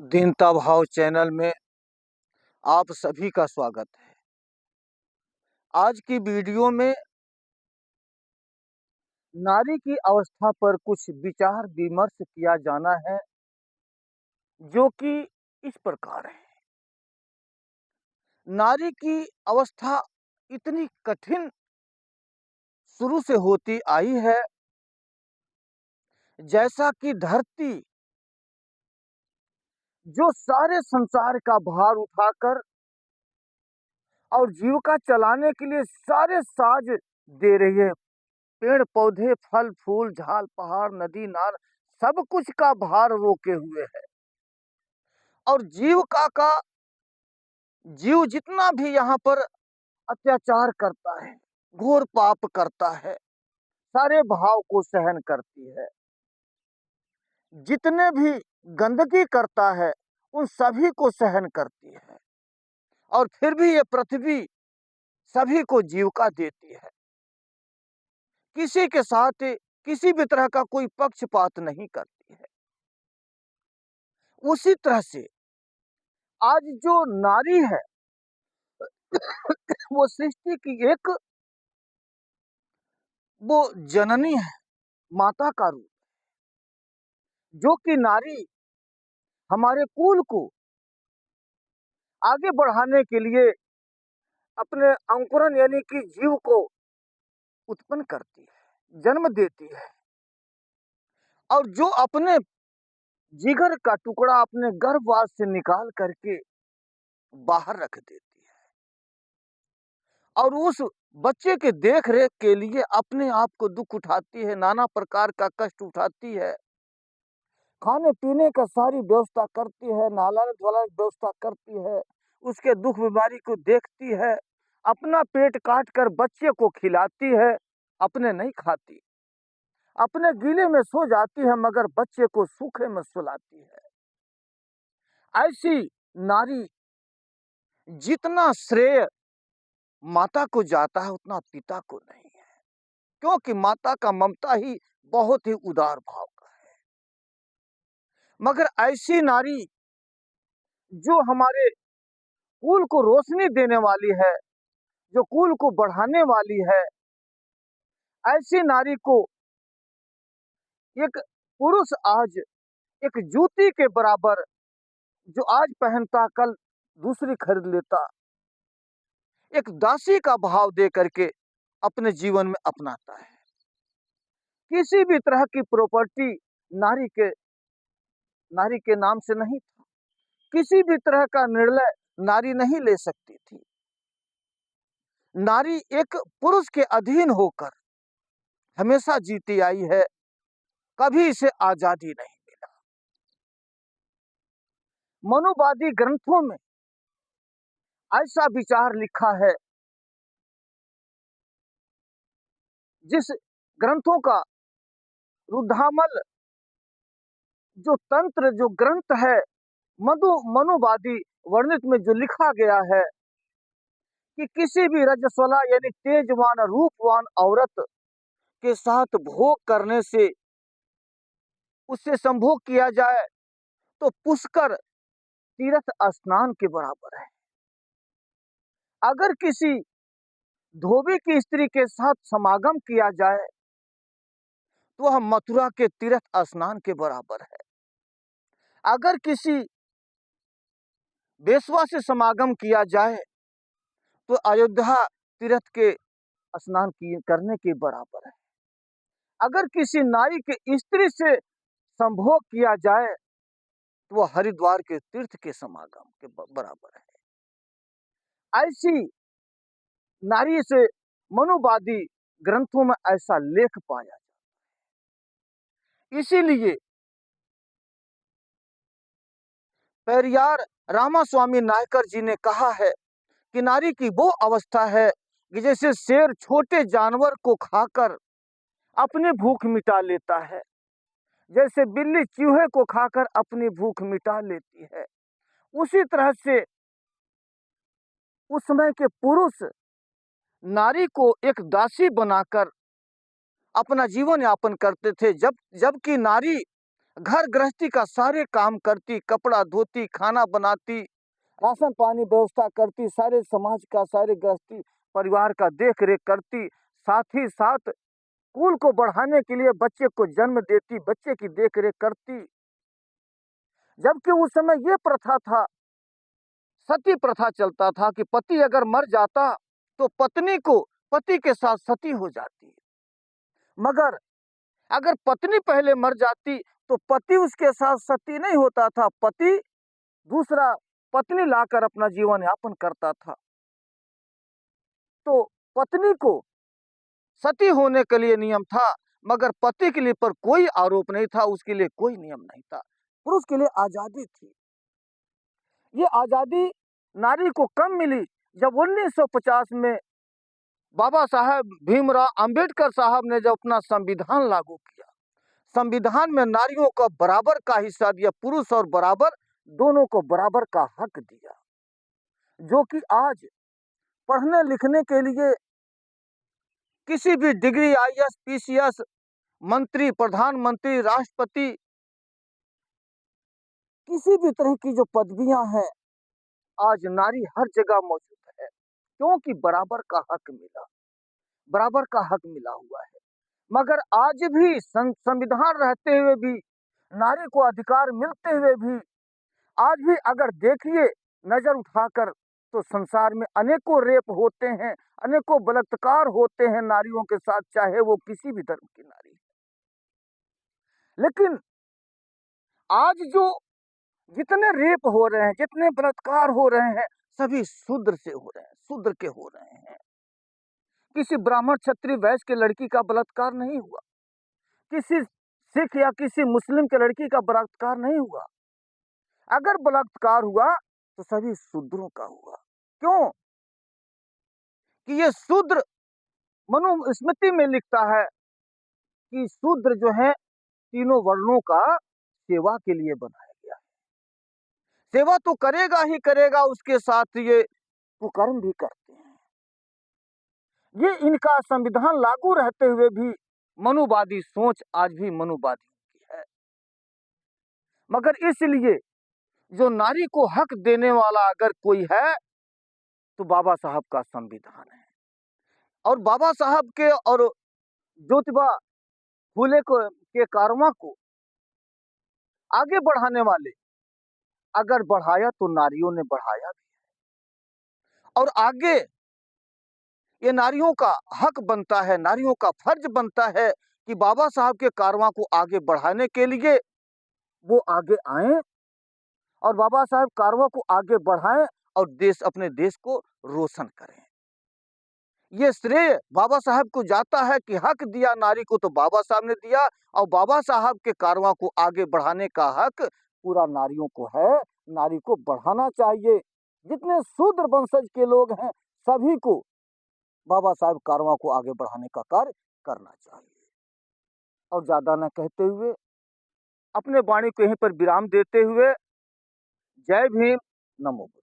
दीनता भाव चैनल में आप सभी का स्वागत है। आज की वीडियो में नारी की अवस्था पर कुछ विचार विमर्श किया जाना है, जो कि इस प्रकार है। नारी की अवस्था इतनी कठिन शुरू से होती आई है, जैसा कि धरती जो सारे संसार का भार उठाकर और जीविका चलाने के लिए सारे साज दे रही है। पेड़ पौधे, फल फूल, झाल पहाड़, नदी नाल, सब कुछ का भार रोके हुए है। और जीव जितना भी यहाँ पर अत्याचार करता है, घोर पाप करता है, सारे भाव को सहन करती है। जितने भी गंदगी करता है, उन सभी को सहन करती है। और फिर भी ये पृथ्वी सभी को जीविका देती है। किसी के साथ किसी भी तरह का कोई पक्षपात नहीं करती है। उसी तरह से आज जो नारी है वो सृष्टि की एक वो जननी है, माता का रूप, जो कि नारी हमारे कुल को आगे बढ़ाने के लिए अपने अंकुरन यानी कि जीव को उत्पन्न करती है, जन्म देती है। और जो अपने जिगर का टुकड़ा अपने गर्भवास से निकाल करके बाहर रख देती है, और उस बच्चे के देख रेख के लिए अपने आप को दुख उठाती है, नाना प्रकार का कष्ट उठाती है, खाने पीने का सारी व्यवस्था करती है, नहलाने धुलाने की व्यवस्था करती है, उसके दुख बीमारी को देखती है, अपना पेट काट कर बच्चे को खिलाती है, अपने नहीं खाती, अपने गीले में सो जाती है मगर बच्चे को सूखे में सुलाती है। ऐसी नारी जितना श्रेय माता को जाता है उतना पिता को नहीं है, क्योंकि माता का ममता ही बहुत ही उदार भाव का है। मगर ऐसी नारी जो हमारे कुल को रोशनी देने वाली है, जो कुल को बढ़ाने वाली है, ऐसी नारी को एक पुरुष आज एक जूती के बराबर जो आज पहनता कल दूसरी खरीद लेता, एक दासी का भाव दे करके अपने जीवन में अपनाता है। किसी भी तरह की प्रॉपर्टी नारी के नाम से नहीं था, किसी भी तरह का निर्णय नारी नहीं ले सकती थी। नारी एक पुरुष के अधीन होकर हमेशा जीती आई है, कभी इसे आजादी नहीं मिला। मनुवादी ग्रंथों में ऐसा विचार लिखा है, जिस ग्रंथों का रुद्धामल जो तंत्र जो ग्रंथ है मनुवादी वर्णित में जो लिखा गया है कि किसी भी रजस्वला यानी तेजवान रूपवान औरत के साथ भोग करने से उससे संभोग किया जाए तो पुष्कर तीर्थ स्नान के बराबर है। अगर किसी धोबी की स्त्री के साथ समागम किया जाए तो वह मथुरा के तीर्थ स्नान के बराबर है। अगर किसी बेसवा से समागम किया जाए तो अयोध्या तीर्थ के स्नान करने के बराबर है। अगर किसी नारी के स्त्री से संभोग किया जाए तो वह हरिद्वार के तीर्थ के समागम के बराबर है। ऐसी नारी से मनुवादी ग्रंथों में ऐसा लेख पाया जाता है। इसीलिए पेरियार रामास्वामी नायकर जी ने कहा है कि नारी की वो अवस्था है कि जैसे शेर छोटे जानवर को खाकर अपनी भूख मिटा लेता है, जैसे बिल्ली चूहे को खाकर अपनी भूख मिटा लेती है, उसी तरह से उस समय के पुरुष नारी को एक दासी बनाकर अपना जीवन यापन करते थे। जबकि नारी घर गृहस्थी का सारे काम करती, कपड़ा धोती, खाना बनाती, राशन पानी व्यवस्था करती, सारे समाज का, सारे गृहस्थी परिवार का देख रेख करती, साथ ही साथ कुल को बढ़ाने के लिए बच्चे को जन्म देती, बच्चे की देख रेख करती। जबकि उस समय ये प्रथा था, सती प्रथा चलता था कि पति अगर मर जाता तो पत्नी को पति के साथ सती हो जाती। मगर अगर पत्नी पहले मर जाती तो पति उसके साथ सती नहीं होता था, पति दूसरा पत्नी लाकर अपना जीवन यापन करता था। तो पत्नी को सती होने के लिए नियम था, मगर पति के लिए पर कोई आरोप नहीं था, उसके लिए कोई नियम नहीं था। पुरुष के लिए आजादी थी। ये आजादी नारी को कब मिली? जब 1950 में बाबा साहब भीमराव अंबेडकर साहब ने जब अपना संविधान लागू किया, संविधान में नारियों को बराबर का हिस्सा दिया, पुरुष और बराबर दोनों को बराबर का हक दिया, जो कि आज पढ़ने लिखने के लिए किसी भी डिग्री, आईएएस, पीसीएस, मंत्री, प्रधानमंत्री, राष्ट्रपति, किसी भी तरह की जो पदवियां हैं, आज नारी हर जगह मौजूद है, क्योंकि बराबर का हक मिला, बराबर का हक मिला हुआ है। मगर आज भी संविधान रहते हुए भी, नारी को अधिकार मिलते हुए भी, आज भी अगर देखिए नजर उठाकर तो संसार में अनेकों रेप होते हैं, अनेकों बलात्कार होते हैं नारियों के साथ, चाहे वो किसी भी धर्म की नारी। लेकिन आज जो जितने रेप हो रहे हैं, जितने बलात्कार हो रहे हैं, सभी शूद्र से हो रहे हैं, शूद्र के हो रहे हैं। किसी ब्राह्मण, क्षत्रिय, वैश्य के लड़की का बलात्कार नहीं हुआ, किसी सिख या किसी मुस्लिम के लड़की का बलात्कार नहीं हुआ। अगर बलात्कार हुआ तो सभी शूद्रों का हुआ। क्यों? कि ये शूद्र, मनुस्मृति में लिखता है कि शूद्र जो है तीनों वर्णों का सेवा के लिए बनाया गया है। सेवा तो करेगा ही करेगा, उसके साथ ये कुकर्म भी करते हैं। ये इनका संविधान लागू रहते हुए भी मनुवादी सोच आज भी मनुवादियों की है। मगर इसलिए जो नारी को हक देने वाला अगर कोई है तो बाबा साहब का संविधान है। और बाबा साहब के और ज्योतिबा फूले को के कारवां को आगे बढ़ाने वाले अगर बढ़ाया तो नारियों ने बढ़ाया भी, और आगे ये नारियों का हक बनता है, नारियों का फर्ज बनता है कि बाबा साहब के कारवां को आगे बढ़ाने के लिए वो आगे आए और बाबा साहब कारवां को आगे बढ़ाएं और अपने देश को रोशन करें। ये श्रेय बाबा साहब को जाता है कि हक दिया नारी को तो बाबा साहब ने दिया, और बाबा साहब के कारवां को आगे बढ़ाने का हक पूरा नारियों को है। नारी को बढ़ाना चाहिए। जितने शूद्र वंशज के लोग हैं सभी को बाबा साहब कारवां को आगे बढ़ाने का कार्य करना चाहिए। और ज्यादा न कहते हुए अपने वाणी को यहीं पर विराम देते हुए, जय भीम, नमो बुद्धाय।